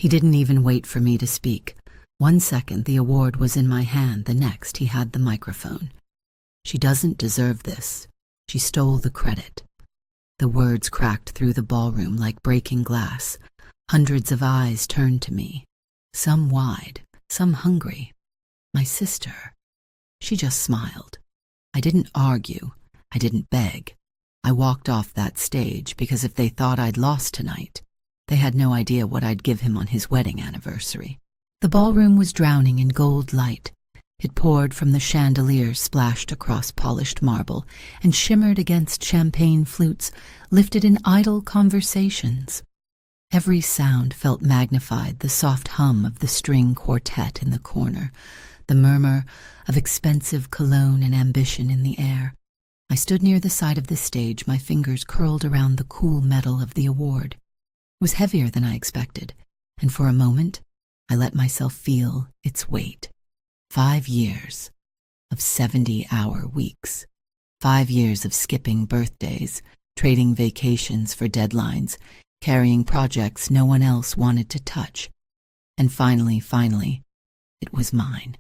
He didn't even wait for me to speak. 1 second the award was in my hand, the next he had the microphone. "She doesn't deserve this. She stole the credit." The words cracked through the ballroom like breaking glass. Hundreds of eyes turned to me, some wide, some hungry. My sister. She just smiled. I didn't argue. I didn't beg. I walked off that stage because if they thought I'd lost tonight, they had no idea what I'd give him on his wedding anniversary. The ballroom was drowning in gold light. It poured from the chandeliers splashed across polished marble and shimmered against champagne flutes lifted in idle conversations. Every sound felt magnified, the soft hum of the string quartet in the corner, the murmur of expensive cologne and ambition in the air. I stood near the side of the stage, my fingers curled around the cool metal of the award. It was heavier than I expected, and for a moment I let myself feel its weight. 5 years of 70-hour weeks. 5 years of skipping birthdays, trading vacations for deadlines, carrying projects no one else wanted to touch. And finally, it was mine.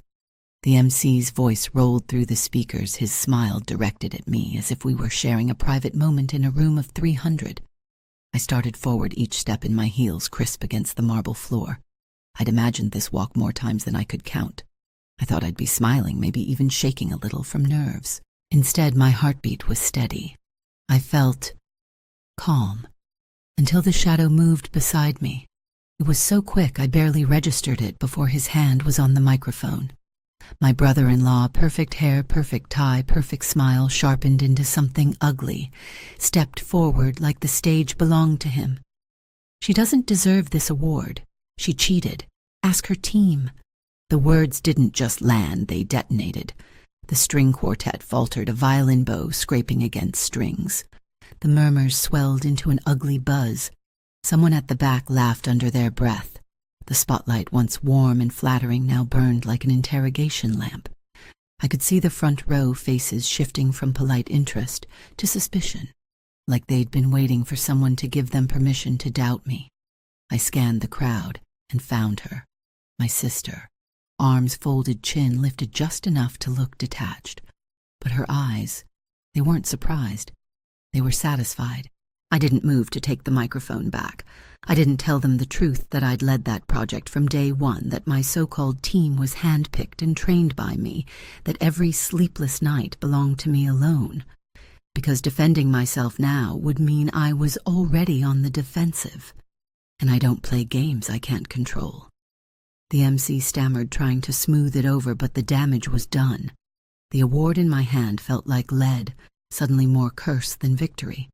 The MC's voice rolled through the speakers, his smile directed at me as if we were sharing a private moment in a room of 300. I started forward, each step in my heels crisp against the marble floor. I'd imagined this walk more times than I could count. I thought I'd be smiling, maybe even shaking a little from nerves. Instead, my heartbeat was steady. I felt calm until the shadow moved beside me. It was so quick I barely registered it before his hand was on the microphone. My brother-in-law, perfect hair, perfect tie, perfect smile, sharpened into something ugly, stepped forward like the stage belonged to him. "She doesn't deserve this award. She cheated. Ask her team." The words didn't just land, they detonated. The string quartet faltered, a violin bow scraping against strings. The murmurs swelled into an ugly buzz. Someone at the back laughed under their breath. The spotlight, once warm and flattering, now burned like an interrogation lamp. I could see the front row faces shifting from polite interest to suspicion, like they'd been waiting for someone to give them permission to doubt me. I scanned the crowd and found her, my sister. Arms folded, chin lifted just enough to look detached. But her eyes, they weren't surprised. They were satisfied. I didn't move to take the microphone back. I didn't tell them the truth, that I'd led that project from day one, that my so-called team was handpicked and trained by me, that every sleepless night belonged to me alone. Because defending myself now would mean I was already on the defensive. And I don't play games I can't control. The MC stammered, trying to smooth it over, but the damage was done. The award in my hand felt like lead, suddenly more curse than victory.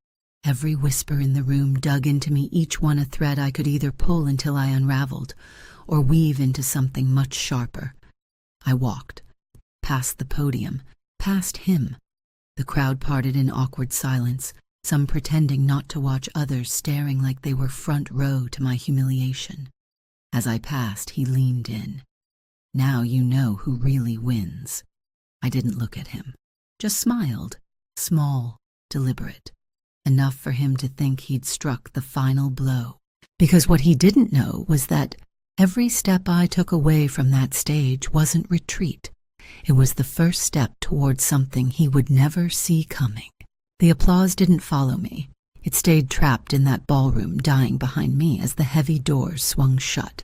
Every whisper in the room dug into me, each one a thread I could either pull until I unraveled, or weave into something much sharper. I walked, past the podium, past him. The crowd parted in awkward silence, some pretending not to watch, others staring like they were front row to my humiliation. As I passed, he leaned in. "Now you know who really wins." I didn't look at him, just smiled, small, deliberate. Enough for him to think he'd struck the final blow. Because what he didn't know was that every step I took away from that stage wasn't retreat. It was the first step towards something he would never see coming. The applause didn't follow me. It stayed trapped in that ballroom, dying behind me as the heavy doors swung shut.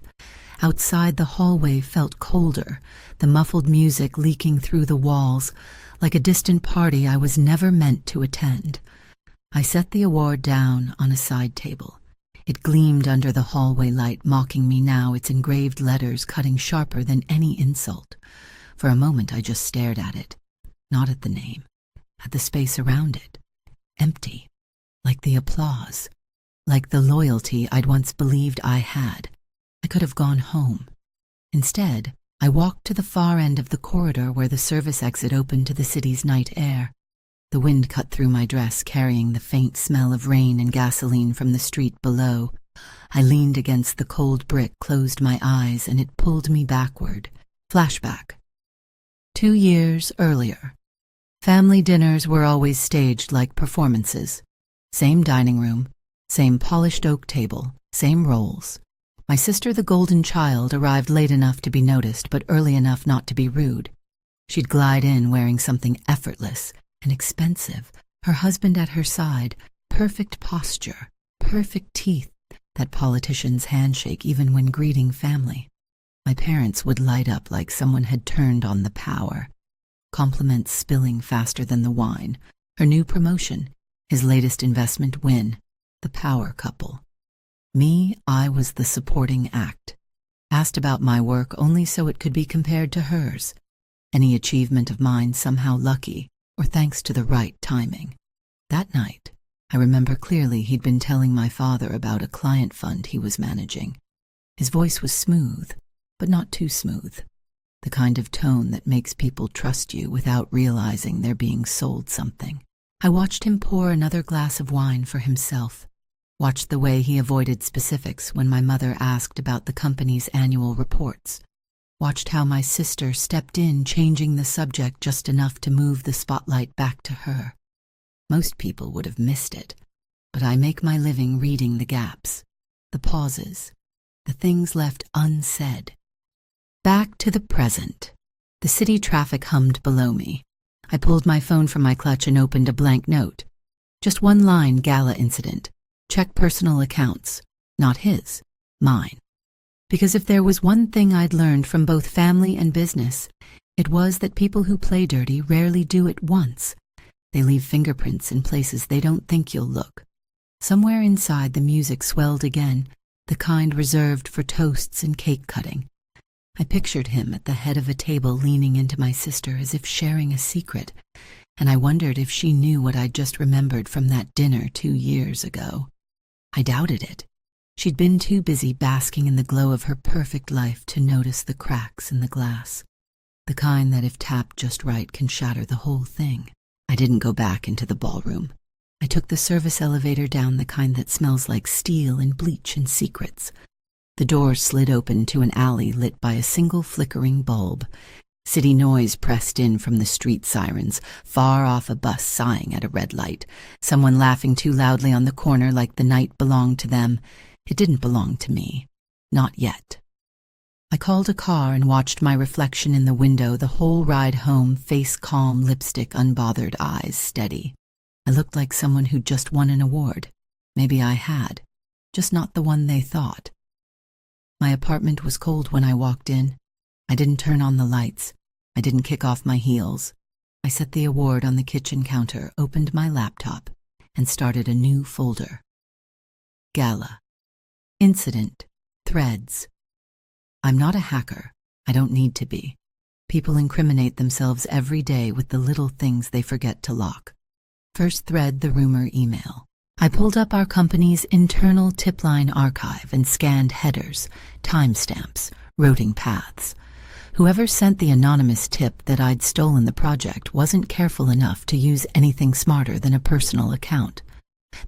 Outside, the hallway felt colder, the muffled music leaking through the walls, like a distant party I was never meant to attend. I set the award down on a side table. It gleamed under the hallway light, mocking me now, its engraved letters cutting sharper than any insult. For a moment I just stared at it, not at the name, at the space around it. Empty, like the applause, like the loyalty I'd once believed I had. I could have gone home. Instead, I walked to the far end of the corridor where the service exit opened to the city's night air. The wind cut through my dress, carrying the faint smell of rain and gasoline from the street below. I leaned against the cold brick, closed my eyes, and it pulled me backward. Flashback. 2 years earlier. Family dinners were always staged like performances. Same dining room, same polished oak table, same roles. My sister, the golden child, arrived late enough to be noticed, but early enough not to be rude. She'd glide in wearing something effortless and expensive, her husband at her side, perfect posture, perfect teeth, that politician's handshake even when greeting family. My parents would light up like someone had turned on the power. Compliments spilling faster than the wine. Her new promotion, his latest investment win, the power couple. Me, I was the supporting act. Asked about my work only so it could be compared to hers. Any achievement of mine somehow lucky, or thanks to the right timing. That night, I remember clearly he'd been telling my father about a client fund he was managing. His voice was smooth, but not too smooth. The kind of tone that makes people trust you without realizing they're being sold something. I watched him pour another glass of wine for himself. Watched the way he avoided specifics when my mother asked about the company's annual reports. Watched how my sister stepped in, changing the subject just enough to move the spotlight back to her. Most people would have missed it, but I make my living reading the gaps, the pauses, the things left unsaid. Back to the present. The city traffic hummed below me. I pulled my phone from my clutch and opened a blank note. Just one line: gala incident. Check personal accounts. Not his, mine. Because if there was one thing I'd learned from both family and business, it was that people who play dirty rarely do it once. They leave fingerprints in places they don't think you'll look. Somewhere inside, the music swelled again, the kind reserved for toasts and cake cutting. I pictured him at the head of a table leaning into my sister as if sharing a secret, and I wondered if she knew what I'd just remembered from that dinner 2 years ago. I doubted it. She'd been too busy basking in the glow of her perfect life to notice the cracks in the glass, the kind that if tapped just right can shatter the whole thing. I didn't go back into the ballroom. I took the service elevator down, the kind that smells like steel and bleach and secrets. The door slid open to an alley lit by a single flickering bulb. City noise pressed in from the street sirens, far off a bus sighing at a red light, someone laughing too loudly on the corner like the night belonged to them. It didn't belong to me. Not yet. I called a car and watched my reflection in the window the whole ride home, face calm, lipstick unbothered, eyes steady. I looked like someone who'd just won an award. Maybe I had, just not the one they thought. My apartment was cold when I walked in. I didn't turn on the lights. I didn't kick off my heels. I set the award on the kitchen counter, opened my laptop, and started a new folder. Gala. Incident. Threads. I'm not a hacker. I don't need to be. People incriminate themselves every day with the little things they forget to lock. First thread, the rumor email. I pulled up our company's internal tip line archive and scanned headers, timestamps, routing paths. Whoever sent the anonymous tip that I'd stolen the project wasn't careful enough to use anything smarter than a personal account.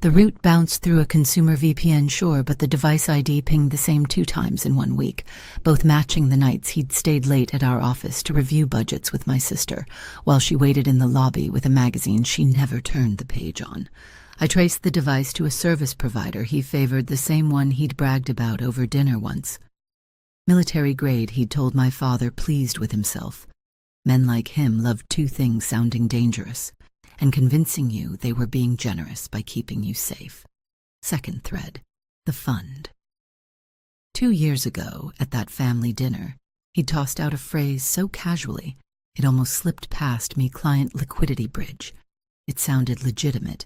The route bounced through a consumer VPN, sure, but the device ID pinged the same 2 times in 1 week, both matching the nights he'd stayed late at our office to review budgets with my sister, while she waited in the lobby with a magazine she never turned the page on. I traced the device to a service provider he favored, the same one he'd bragged about over dinner once. Military grade, he'd told my father, pleased with himself. Men like him loved 2 things sounding dangerous, and convincing you they were being generous by keeping you safe. Second thread, the fund. 2 years ago, at that family dinner, he'd tossed out a phrase so casually, it almost slipped past me: client liquidity bridge. It sounded legitimate.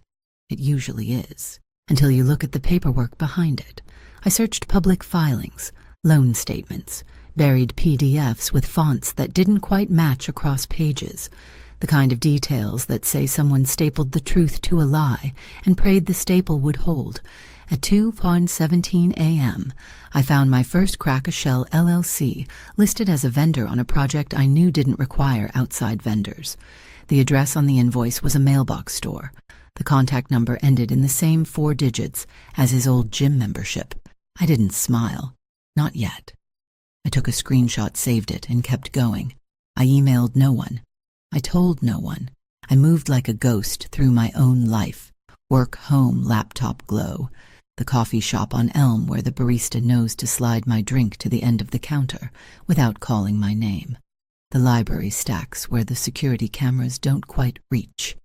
It usually is, until you look at the paperwork behind it. I searched public filings, loan statements, buried PDFs with fonts that didn't quite match across pages, the kind of details that say someone stapled the truth to a lie and prayed the staple would hold. At 2:17 a.m., I found my first Crack-A-Shell LLC listed as a vendor on a project I knew didn't require outside vendors. The address on the invoice was a mailbox store. The contact number ended in the same 4 digits as his old gym membership. I didn't smile. Not yet. I took a screenshot, saved it, and kept going. I emailed no one. I told no one. I moved like a ghost through my own life. Work, home, laptop glow. The coffee shop on Elm where the barista knows to slide my drink to the end of the counter without calling my name. The library stacks where the security cameras don't quite reach.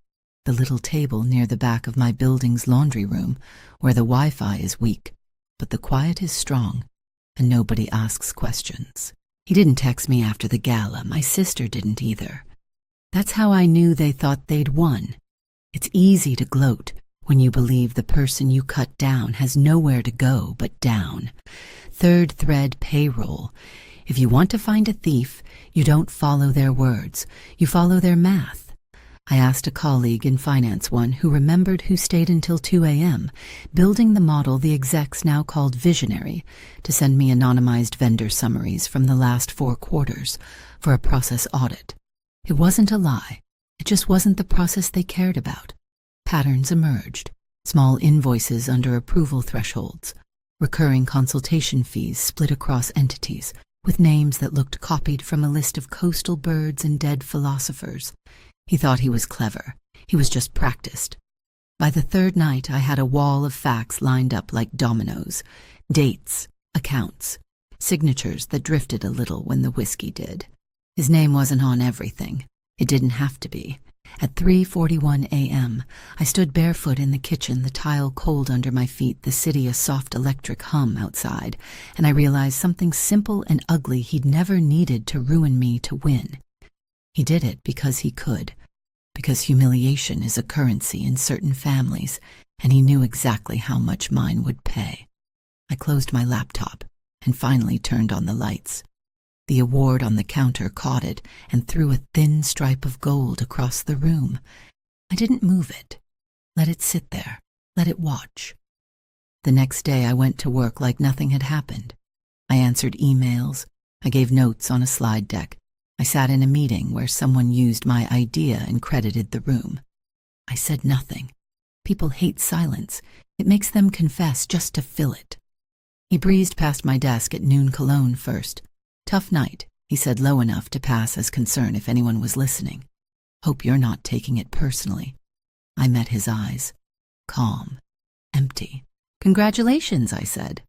The little table near the back of my building's laundry room where the Wi-Fi is weak, but the quiet is strong and nobody asks questions. He didn't text me after the gala. My sister didn't either. That's how I knew they thought they'd won. It's easy to gloat when you believe the person you cut down has nowhere to go but down. Third thread payroll. If you want to find a thief, you don't follow their words. You follow their math. I asked a colleague in finance one who remembered who stayed until 2 a.m., building the model the execs now called Visionary, to send me anonymized vendor summaries from the last 4 quarters for a process audit. It wasn't a lie. It just wasn't the process they cared about. Patterns emerged. Small invoices under approval thresholds. Recurring consultation fees split across entities, with names that looked copied from a list of coastal birds and dead philosophers. He thought he was clever. He was just practiced. By the 3rd night, I had a wall of facts lined up like dominoes. Dates, accounts, signatures that drifted a little when the whiskey did. His name wasn't on everything. It didn't have to be. At 3:41 a.m., I stood barefoot in the kitchen, the tile cold under my feet, the city a soft electric hum outside, and I realized something simple and ugly he'd never needed to ruin me to win. He did it because he could, because humiliation is a currency in certain families, and he knew exactly how much mine would pay. I closed my laptop and finally turned on the lights. The award on the counter caught it and threw a thin stripe of gold across the room. I didn't move it. Let it sit there. Let it watch. The next day I went to work like nothing had happened. I answered emails. I gave notes on a slide deck. I sat in a meeting where someone used my idea and credited the room. I said nothing. People hate silence. It makes them confess just to fill it. He breezed past my desk at noon cologne first. "Tough night," he said low enough to pass as concern if anyone was listening. "Hope you're not taking it personally." I met his eyes. Calm. Empty. "Congratulations," I said.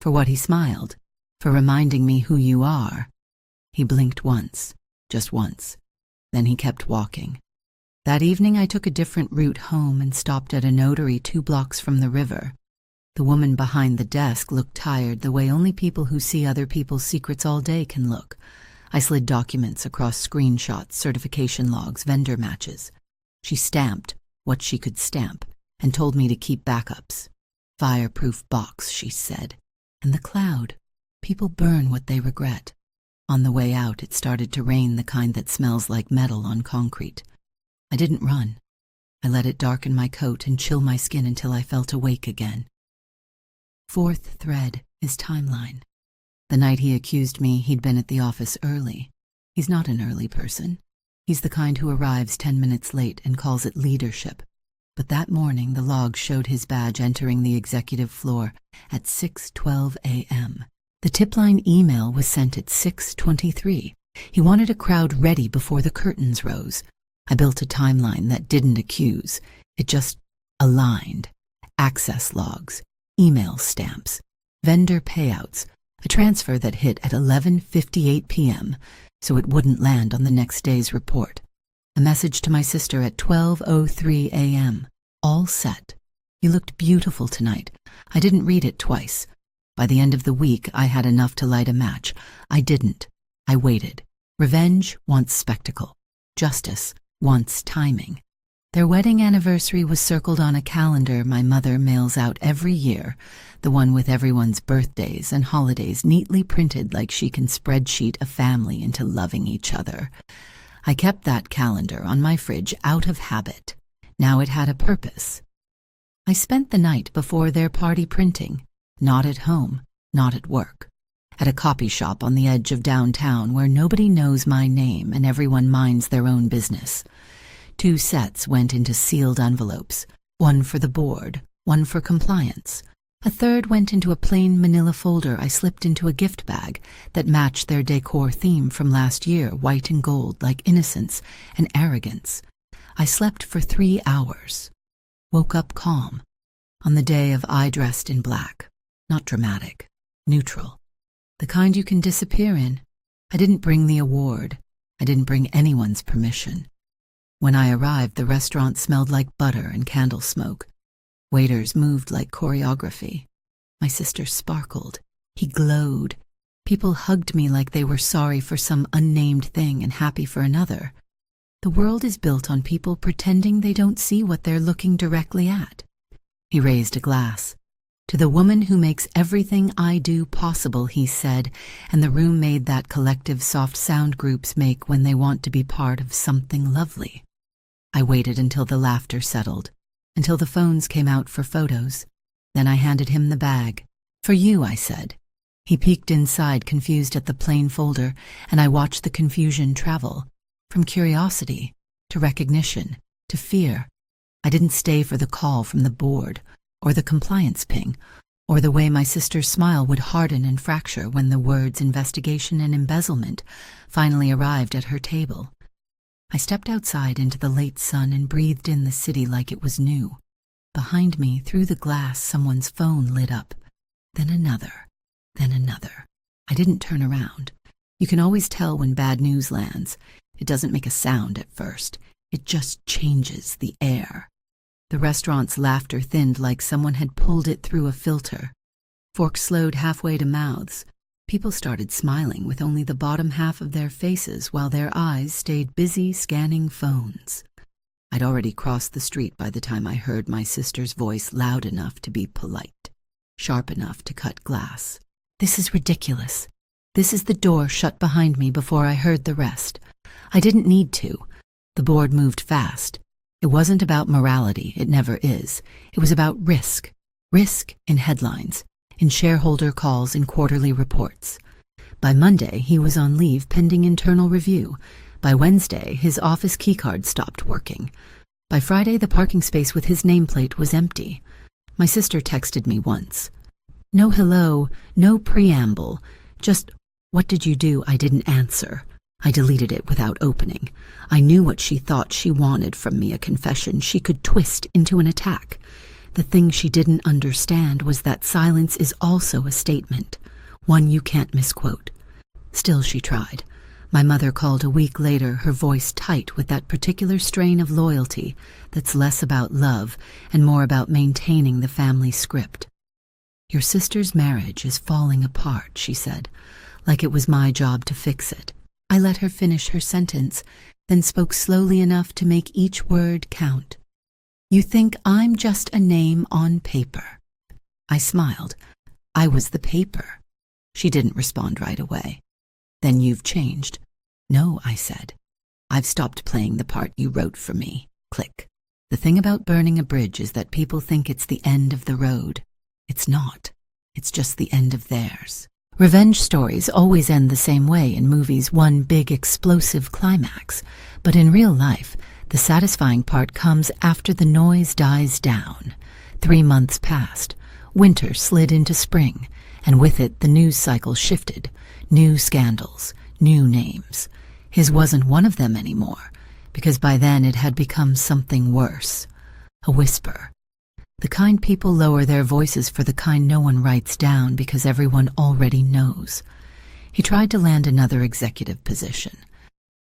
For what he smiled. For reminding me who you are. He blinked once, just once. Then he kept walking. That evening I took a different route home and stopped at a notary 2 blocks from the river. The woman behind the desk looked tired the way only people who see other people's secrets all day can look. I slid documents across screenshots, certification logs, vendor matches. She stamped what she could stamp and told me to keep backups. "Fireproof box," she said. And the cloud. People burn what they regret. On the way out, it started to rain, the kind that smells like metal on concrete. I didn't run. I let it darken my coat and chill my skin until I felt awake again. 4th thread is timeline. The night he accused me, he'd been at the office early. He's not an early person. He's the kind who arrives 10 minutes late and calls it leadership. But that morning, the log showed his badge entering the executive floor at 6:12 a.m. The tip-line email was sent at 6:23. He wanted a crowd ready before the curtains rose. I built a timeline that didn't accuse. It just aligned. Access logs, email stamps, vendor payouts, a transfer that hit at 11:58 p.m., so it wouldn't land on the next day's report. A message to my sister at 12:03 a.m. All set. "You looked beautiful tonight. I didn't read it twice. By the end of the week, I had enough to light a match. I didn't. I waited. Revenge wants spectacle. Justice wants timing." Their wedding anniversary was circled on a calendar my mother mails out every year, the one with everyone's birthdays and holidays neatly printed like she can spreadsheet a family into loving each other. I kept that calendar on my fridge out of habit. Now it had a purpose. I spent the night before their party printing. Not at home, not at work. At a copy shop on the edge of downtown where nobody knows my name and everyone minds their own business. 2 sets went into sealed envelopes, one for the board, one for compliance. A third went into a plain manila folder I slipped into a gift bag that matched their decor theme from last year, white and gold, like innocence and arrogance. I slept for 3 hours. Woke up calm. On the day of I dressed in black, not dramatic, neutral, the kind you can disappear in. I didn't bring the award. I didn't bring anyone's permission. When I arrived, the restaurant smelled like butter and candle smoke. Waiters moved like choreography. My sister sparkled. He glowed. People hugged me like they were sorry for some unnamed thing and happy for another. The world is built on people pretending they don't see what they're looking directly at. He raised a glass. To the woman who makes everything I do possible, he said, and the room made that collective soft sound groups make when they want to be part of something lovely. I waited until the laughter settled, until the phones came out for photos. Then I handed him the bag. For you, I said. He peeked inside, confused at the plain folder, and I watched the confusion travel, from curiosity to recognition to fear. I didn't stay for the call from the board, or the compliance ping, or the way my sister's smile would harden and fracture when the words investigation and embezzlement finally arrived at her table. I stepped outside into the late sun and breathed in the city like it was new. Behind me, through the glass, someone's phone lit up. Then another. Then another. I didn't turn around. You can always tell when bad news lands. It doesn't make a sound at first. It just changes the air. The restaurant's laughter thinned like someone had pulled it through a filter. Forks slowed halfway to mouths. People started smiling with only the bottom half of their faces while their eyes stayed busy scanning phones. I'd already crossed the street by the time I heard my sister's voice loud enough to be polite, sharp enough to cut glass. This is ridiculous. This is the door shut behind me before I heard the rest. I didn't need to. The board moved fast. It wasn't about morality, it never is. It was about risk. Risk in headlines, in shareholder calls, in quarterly reports. By Monday, he was on leave pending internal review. By Wednesday, his office keycard stopped working. By Friday, the parking space with his nameplate was empty. My sister texted me once. No hello, no preamble. Just, what did you do? I didn't answer. I deleted it without opening. I knew what she thought she wanted from me, a confession she could twist into an attack. The thing she didn't understand was that silence is also a statement, one you can't misquote. Still, she tried. My mother called a week later, her voice tight with that particular strain of loyalty that's less about love and more about maintaining the family script. Your sister's marriage is falling apart, she said, like it was my job to fix it. I let her finish her sentence, then spoke slowly enough to make each word count. You think I'm just a name on paper. I smiled. I was the paper. She didn't respond right away. Then you've changed. No, I said. I've stopped playing the part you wrote for me. Click. The thing about burning a bridge is that people think it's the end of the road. It's not. It's just the end of theirs. Revenge stories always end the same way in movies, one big explosive climax. But in real life, the satisfying part comes after the noise dies down. 3 months passed. Winter slid into spring, and with it the news cycle shifted. New scandals, new names. His wasn't one of them anymore, because by then it had become something worse. A whisper. The kind people lower their voices for the kind no one writes down because everyone already knows. He tried to land another executive position.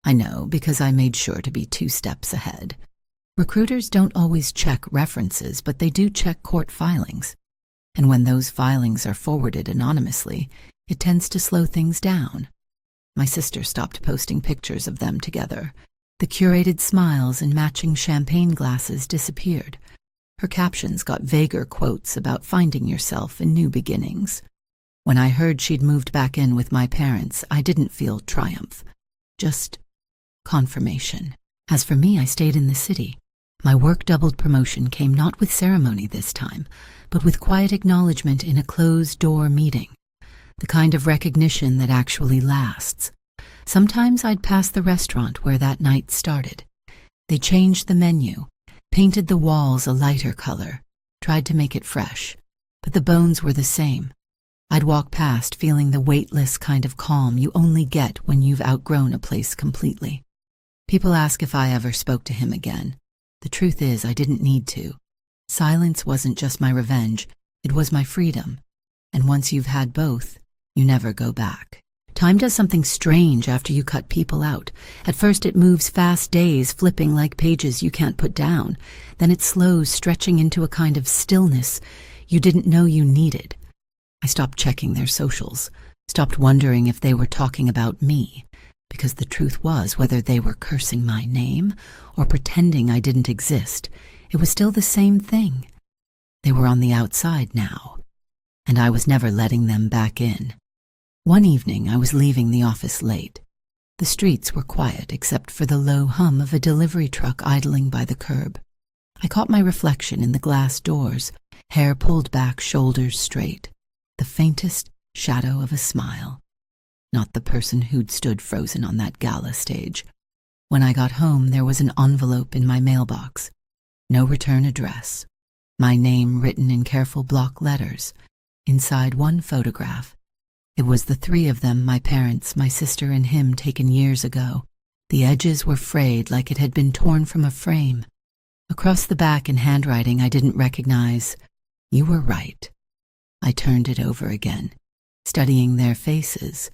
I know, because I made sure to be 2 steps ahead. Recruiters don't always check references, but they do check court filings. And when those filings are forwarded anonymously, it tends to slow things down. My sister stopped posting pictures of them together. The curated smiles and matching champagne glasses disappeared. Her captions got vaguer quotes about finding yourself and new beginnings. When I heard she'd moved back in with my parents, I didn't feel triumph, just confirmation. As for me, I stayed in the city. My work-doubled promotion came not with ceremony this time, but with quiet acknowledgement in a closed-door meeting, the kind of recognition that actually lasts. Sometimes I'd pass the restaurant where that night started. They changed the menu, painted the walls a lighter color, tried to make it fresh, but the bones were the same. I'd walk past feeling the weightless kind of calm you only get when you've outgrown a place completely. People ask if I ever spoke to him again. The truth is, I didn't need to. Silence wasn't just my revenge, it was my freedom. And once you've had both, you never go back. Time does something strange after you cut people out. At first it moves fast days, flipping like pages you can't put down. Then it slows, stretching into a kind of stillness you didn't know you needed. I stopped checking their socials, stopped wondering if they were talking about me, because the truth was, whether they were cursing my name or pretending I didn't exist, it was still the same thing. They were on the outside now, and I was never letting them back in. One evening I was leaving the office late. The streets were quiet except for the low hum of a delivery truck idling by the curb. I caught my reflection in the glass doors, hair pulled back, shoulders straight, the faintest shadow of a smile. Not the person who'd stood frozen on that gala stage. When I got home, there was an envelope in my mailbox. No return address. My name written in careful block letters. Inside, one photograph. It was the three of them, my parents, my sister, and him, taken years ago. The edges were frayed like it had been torn from a frame. Across the back, in handwriting I didn't recognize, "You were right." I turned it over again, studying their faces.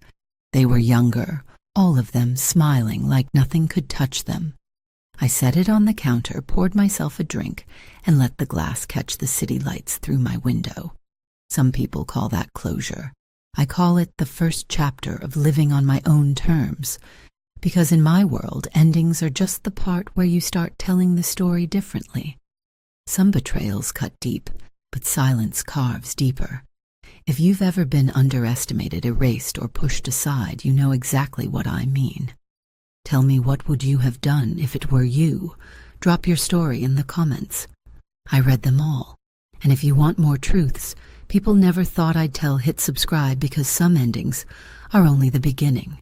They were younger, all of them smiling like nothing could touch them. I set it on the counter, poured myself a drink, and let the glass catch the city lights through my window. Some people call that closure. I call it the first chapter of living on my own terms, because in my world, endings are just the part where you start telling the story differently. Some betrayals cut deep, but silence carves deeper. If you've ever been underestimated, erased, or pushed aside, you know exactly what I mean. Tell me, what would you have done if it were you? Drop your story in the comments. I read them all. And if you want more truths, people never thought I'd tell, hit subscribe, because some endings are only the beginning.